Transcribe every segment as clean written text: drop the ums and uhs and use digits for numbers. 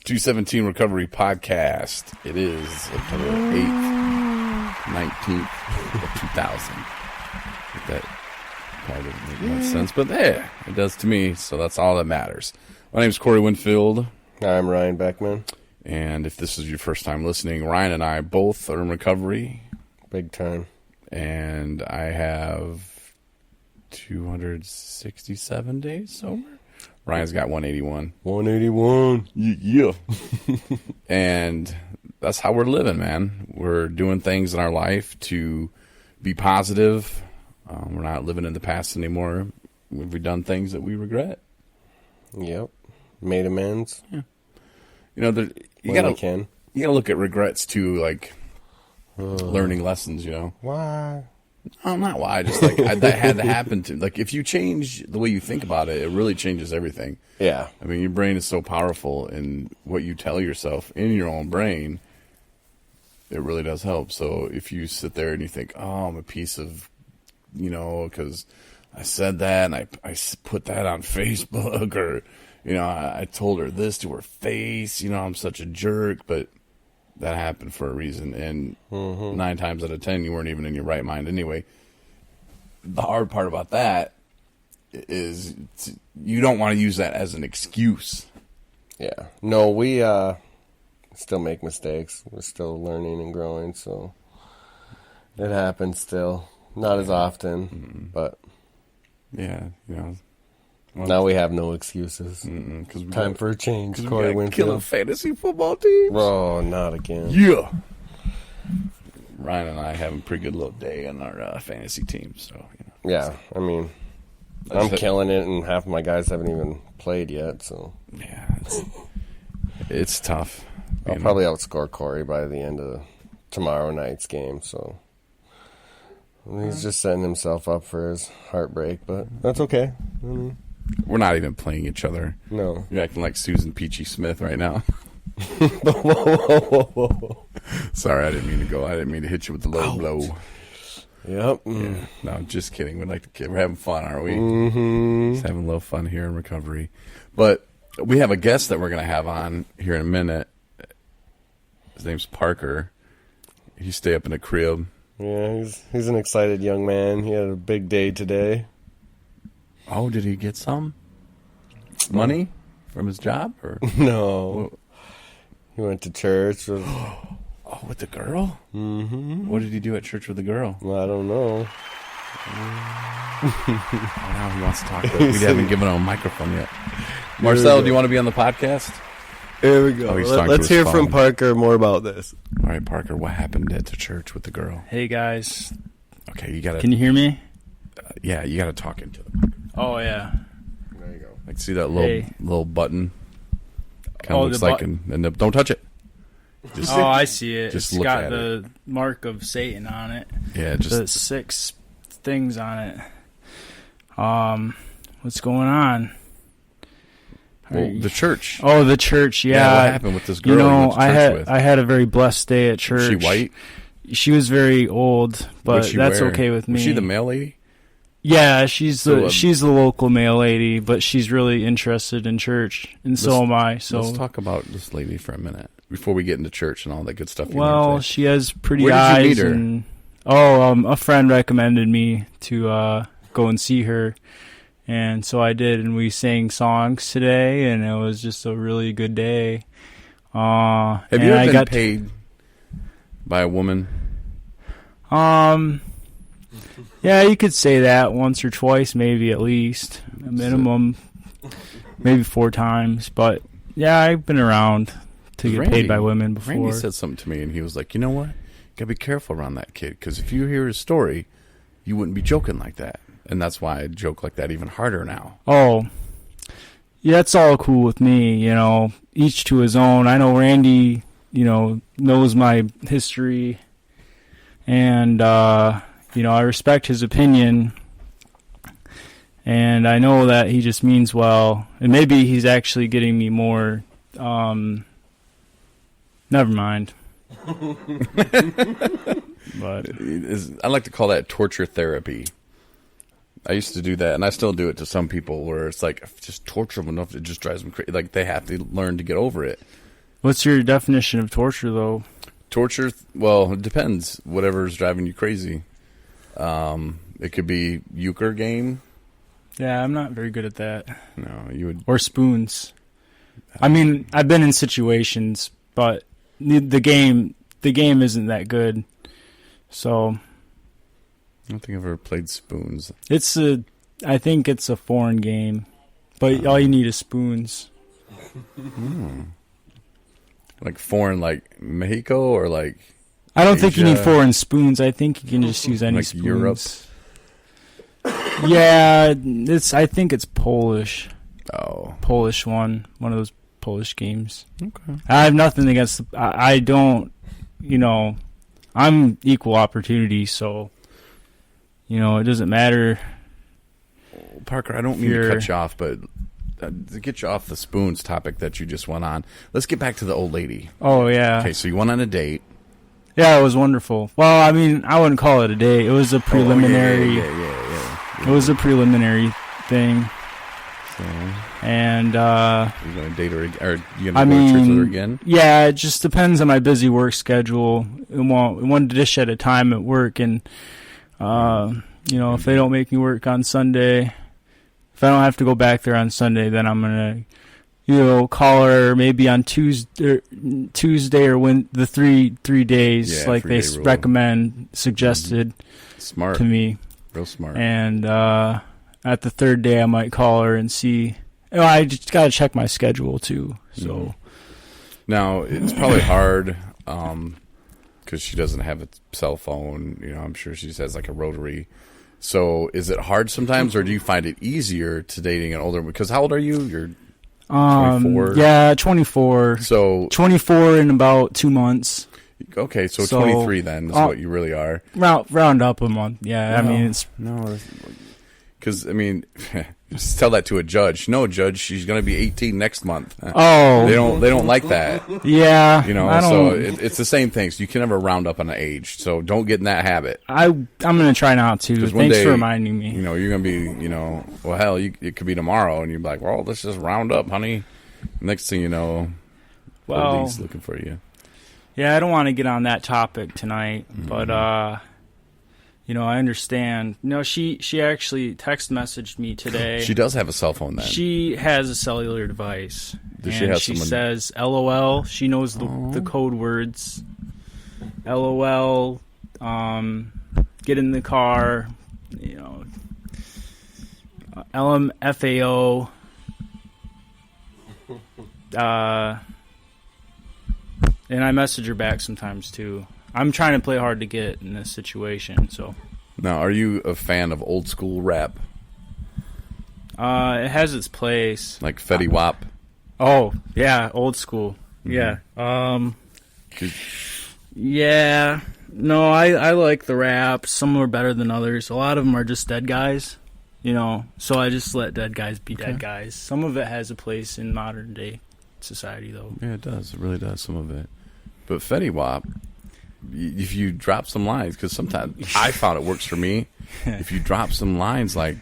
217 Recovery Podcast. It is September 8th, 19th of 2000. That probably doesn't make much sense, but yeah, it does to me, so that's all that matters. My name is Corey Winfield. I'm Ryan Beckman. And if this is your first time listening, Ryan and I both are in recovery. Big time. And I have 267 days sober. Ryan's got 181. 181. Yeah. And that's how we're living, man. We're doing things in our life to be positive. We're not living in the past anymore. We've done things that we regret. Yep. Made amends. Yeah. You know, you gotta look at regrets too, like learning lessons. You know, why? No, not why. Just like that had to happen to. Like if you change the way you think about it, it really changes everything. Yeah. I mean, your brain is so powerful, and what you tell yourself in your own brain, it really does help. So if you sit there and you think, "Oh, I'm a piece of," you know, because I said that and I put that on Facebook, or you know, I told her this to her face. You know, I'm such a jerk, but that happened for a reason. And 9 times out of 10, you weren't even in your right mind anyway. The hard part about that is you don't want to use that as an excuse. Yeah. No, we still make mistakes. We're still learning and growing, so it happens still. Not as often, but yeah, you know. Well, now we have no excuses. Time for a change. Corey Winfield. Kill a fantasy football team. Oh, not again. Yeah. Ryan and I have a pretty good little day on our fantasy team. So you know. Yeah, I mean, I'm killing it, and half of my guys haven't even played yet. So yeah, it's tough. I'll probably outscore Corey by the end of tomorrow night's game. So he's just setting himself up for his heartbreak, but that's okay. I mean, we're not even playing each other. No. You're acting like Susan Peachy Smith right now. Whoa. Sorry, I didn't mean to hit you with the low blow. Yep. Yeah. No, just kidding. We're having fun, aren't we? Mm-hmm. Just having a little fun here in recovery. But we have a guest that we're going to have on here in a minute. His name's Parker. He stay up in a crib. Yeah, he's an excited young man. He had a big day today. Oh, did he get some money from his job? Or no, he went to church. With the girl? Mm-hmm. What did he do at church with the girl? Well, I don't know. Now he wants to talk. We haven't given him a microphone yet. Marcel, do you want to be on the podcast? Here we go. Let's hear from Parker more about this. All right, Parker, what happened at the church with the girl? Hey, guys. Okay, you got to... Can you hear me? Yeah, you got to talk into the microphone. Oh, yeah. There you go. Like, see that little button? Kind of looks like... and don't touch it. I see it. Just it's look got at the mark of Satan on it. Yeah, just... The 6 things on it. What's going on? Well, the church. Oh, the church, yeah. What happened with this girl you know, you went to church with? I had a very blessed day at church. Was she white? She was very old, but that's okay with me. Was she the mail lady? Yeah, she's the local mail lady, but she's really interested in church, and so am I. So let's talk about this lady for a minute before we get into church and all that good stuff. Well, she has pretty eyes. Where did you meet her? A friend recommended me to go and see her, and so I did, and we sang songs today, and it was just a really good day. Have you ever been paid by a woman? Yeah, you could say that once or twice, maybe at least. A minimum, maybe 4 times. But, yeah, I've been around to get paid by women before. Randy said something to me, and he was like, you know what? You got to be careful around that kid, because if you hear his story, you wouldn't be joking like that. And that's why I joke like that even harder now. Oh, yeah, that's all cool with me, you know, each to his own. I know Randy, you know, knows my history, and, you know, I respect his opinion, and I know that he just means well, and maybe he's actually getting me more, never mind. But I like to call that torture therapy. I used to do that, and I still do it to some people where it's like, just torture them enough, it just drives them crazy. Like, they have to learn to get over it. What's your definition of torture, though? Torture, well, it depends. Whatever's driving you crazy. It could be euchre game. Yeah, I'm not very good at that. No, you would. Or spoons. I mean, I've been in situations, but the game isn't that good. So I don't think I've ever played spoons. I think it's a foreign game, but all you need is spoons. Like foreign, like Mexico, or like I don't think you need Asia? foreign spoons. I think you can just use any Like spoons. Europe? Yeah, I think it's Polish. Oh, Polish one of those Polish games. okay. I have nothing against. I don't. I'm equal opportunity, so it doesn't matter. Parker, I don't mean to cut you off, but to get you off the spoons topic that you just went on, let's get back to the old lady. Oh yeah. Okay, so you went on a date. Yeah, it was wonderful. Well, I mean, I wouldn't call it a date. It was a preliminary. Yeah. It was a preliminary thing, So, and you going to date her, or you going to go to church with her again? yeah, it just depends on my busy work schedule. One dish at a time at work, and if they don't make me work on Sunday, if I don't have to go back there on Sunday, then I'm gonna call her maybe on Tuesday or when the three days like they rule. suggested Smart. to me. Real smart. And at the third day, I might call her and see. I just got to check my schedule, too. So Now, it's probably hard because she doesn't have a cell phone. I'm sure she just has like a rotary. So is it hard sometimes, or do you find it easier to dating an older? Because how old are you? You're 24? Yeah, 24. So 24 in about 2 months. Okay, so 23 then is what you really are. Round up a month. Yeah, I mean, it's... No, because, just tell that to a judge. No, judge, she's going to be 18 next month. Oh. They don't like that. Yeah. So it's the same thing. So you can never round up on an age. So don't get in that habit. I'm going to try not to. Thanks one day, for reminding me. You're going to be, well, hell, it could be tomorrow, and you're like, well, let's just round up, honey. Next thing you know, police looking for you. Yeah, I don't want to get on that topic tonight, but I understand. She actually text messaged me today. She does have a cell phone then. She has a cellular device. Does and she says LOL. She knows the code words. LOL. Get in the car. LMFAO. And I message her back sometimes too. I'm trying to play hard to get in this situation. So Now, are you a fan of old school rap? it has its place. Like Fetty Wap? Oh yeah, old school. Yeah. Yeah. No, I like the rap. Some are better than others. A lot of them are just dead guys. So I just let dead guys be dead guys. Some of it has a place in modern day society, though. Yeah, it does. It really does, some of it. But Fetty Wap, if you drop some lines, because sometimes I found it works for me. If you drop some lines like,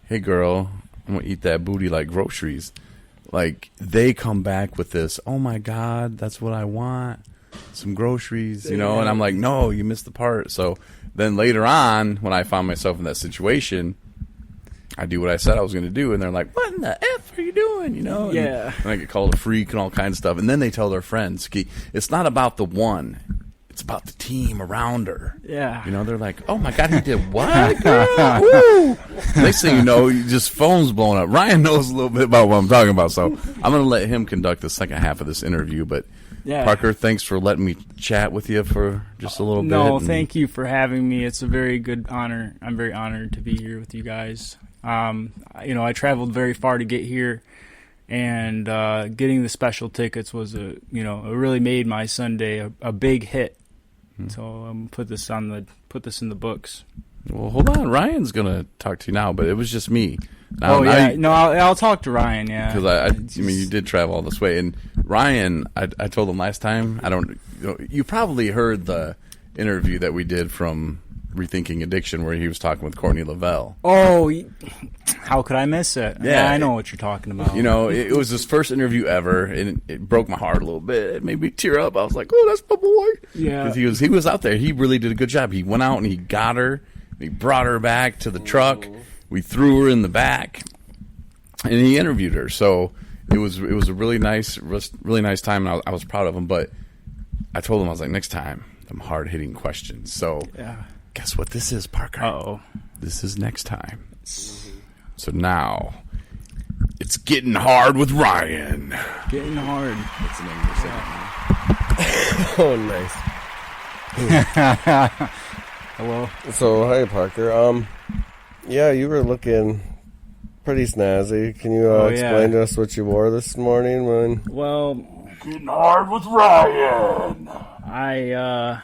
hey, girl, I'm going to eat that booty like groceries. Like, they come back with this, oh, my God, that's what I want. Some groceries, and I'm like, no, you missed the part. So then later on, when I found myself in that situation, I do what I said I was going to do, and they're like, what in the F are you doing? Yeah. And I get called a freak and all kinds of stuff. And then they tell their friends, it's not about the one. It's about the team around her. Yeah. They're like, oh, my God, he did what? Girl? Woo! Next thing you know, just phone's blowing up. Ryan knows a little bit about what I'm talking about, so I'm going to let him conduct the second half of this interview. But, Parker, thanks for letting me chat with you for just a little bit. No, thank you for having me. It's a very good honor. I'm very honored to be here with you guys. I traveled very far to get here, and getting the special tickets was it really made my Sunday a big hit. So I'm put this in the books. Well, hold on. Ryan's gonna talk to you now, but it was just me. I'll talk to Ryan. Yeah, because you did travel all this way, and Ryan, I told him last time. You probably heard the interview that we did from Rethinking Addiction, where he was talking with Courtney Lavelle. Oh, how could I miss it? Yeah. I know what you're talking about. You know, it was his first interview ever, and it broke my heart a little bit. It made me tear up. I was like, "Oh, that's my boy." Yeah. Because he was out there. He really did a good job. He went out and he got her. He brought her back to the truck. We threw her in the back, and he interviewed her. So it was a really nice time, and I was proud of him. But I told him, I was like, next time, some hard hitting questions. So guess what this is, Parker? Uh-oh. This is next time. So now it's Getting Hard with Ryan. Getting hard. That's the name of the segment. Oh, nice. Hello. So, hi, Parker. Yeah, you were looking pretty snazzy. Can you explain to us what you wore this morning? Well, Getting Hard with Ryan. I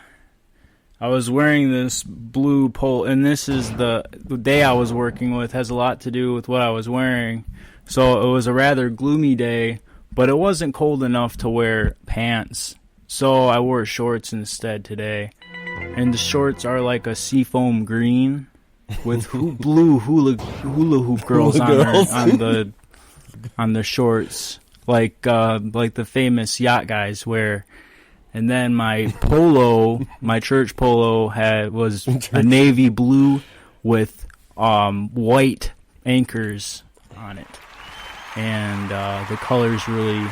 was wearing this blue polo, and this is the day I was working with has a lot to do with what I was wearing. So it was a rather gloomy day, but it wasn't cold enough to wear pants. So I wore shorts instead today. And the shorts are like a seafoam green with blue hula hoop girls on the shorts, like the famous yacht guys wear. And then my polo, my church polo, was a navy blue with white anchors on it, and the colors really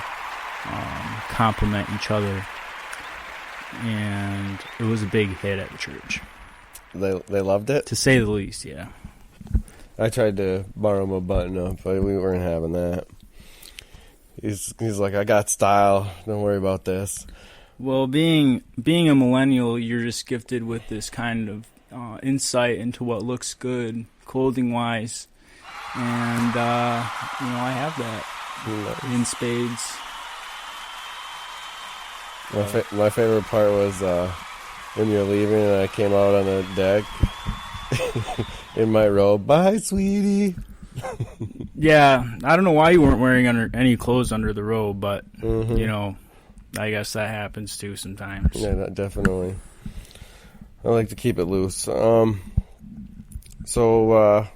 complement each other. And it was a big hit at the church. They loved it, to say the least. Yeah. I tried to borrow him a button up, but we weren't having that. He's like, I got style. Don't worry about this. Well, being a millennial, you're just gifted with this kind of insight into what looks good clothing-wise, and I have that in spades. My favorite part was when you're leaving and I came out on the deck in my robe. Bye, sweetie. Yeah, I don't know why you weren't wearing any clothes under the robe, but I guess that happens too sometimes. Yeah, definitely. I like to keep it loose. So,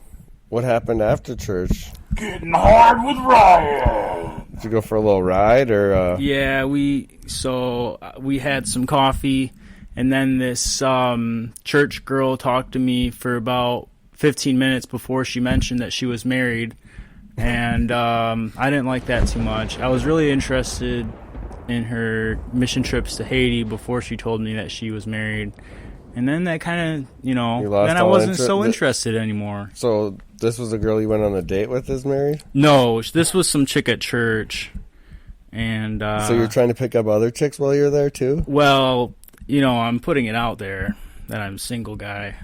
what happened after church? Getting Hard with Ryan. Did you go for a little ride, or? Yeah, we had some coffee, and then this church girl talked to me for about 15 minutes before she mentioned that she was married, and I didn't like that too much. I was really interested in her mission trips to Haiti before she told me that she was married. And then that kind of, then I wasn't so interested anymore. So this was the girl you went on a date with is married? No, this was some chick at church. And so you're trying to pick up other chicks while you're there too? Well, I'm putting it out there that I'm a single guy.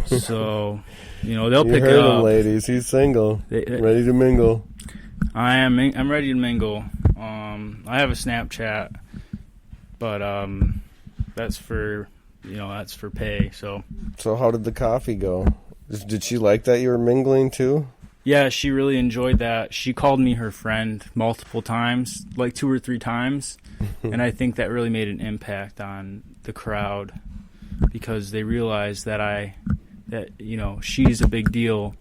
So, they'll pick it up. Him, ladies. He's single, ready to mingle. I'm ready to mingle. I have a Snapchat, but that's for pay. So how did the coffee go? Did she like that you were mingling too? Yeah, she really enjoyed that. She called me her friend multiple times, like 2 or 3 times, and I think that really made an impact on the crowd because they realized that she's a big deal.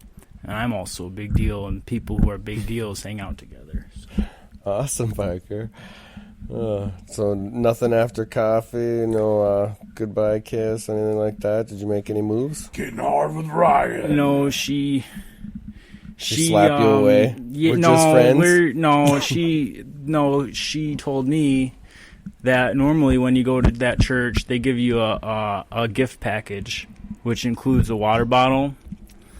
And I'm also a big deal, and people who are big deals hang out together. So. Awesome, Parker. So nothing after coffee, no goodbye kiss, anything like that? Did you make any moves? Getting Hard with Ryan. No, she slapped you away? Yeah, we're just friends? She told me that normally when you go to that church, they give you a gift package, which includes a water bottle.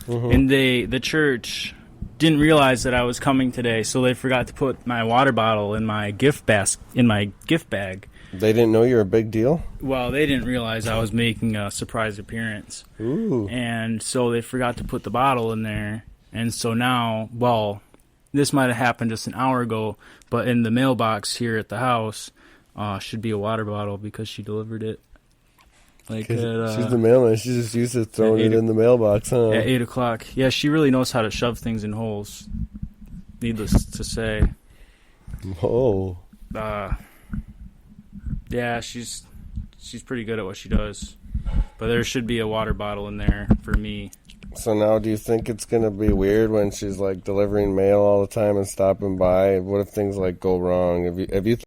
Mm-hmm. And the church didn't realize that I was coming today, so they forgot to put my water bottle in my gift bag. They didn't know you were a big deal? Well, they didn't realize I was making a surprise appearance. Ooh. And so they forgot to put the bottle in there. And so now, this might have happened just an hour ago, but in the mailbox here at the house should be a water bottle because she delivered it. She's the mailman. She's just used to throwing it in the mailbox, huh? At 8 o'clock. Yeah, she really knows how to shove things in holes. Needless to say. Oh. Yeah, she's pretty good at what she does. But there should be a water bottle in there for me. So now, do you think it's gonna be weird when she's like delivering mail all the time and stopping by? What if things like go wrong? Have you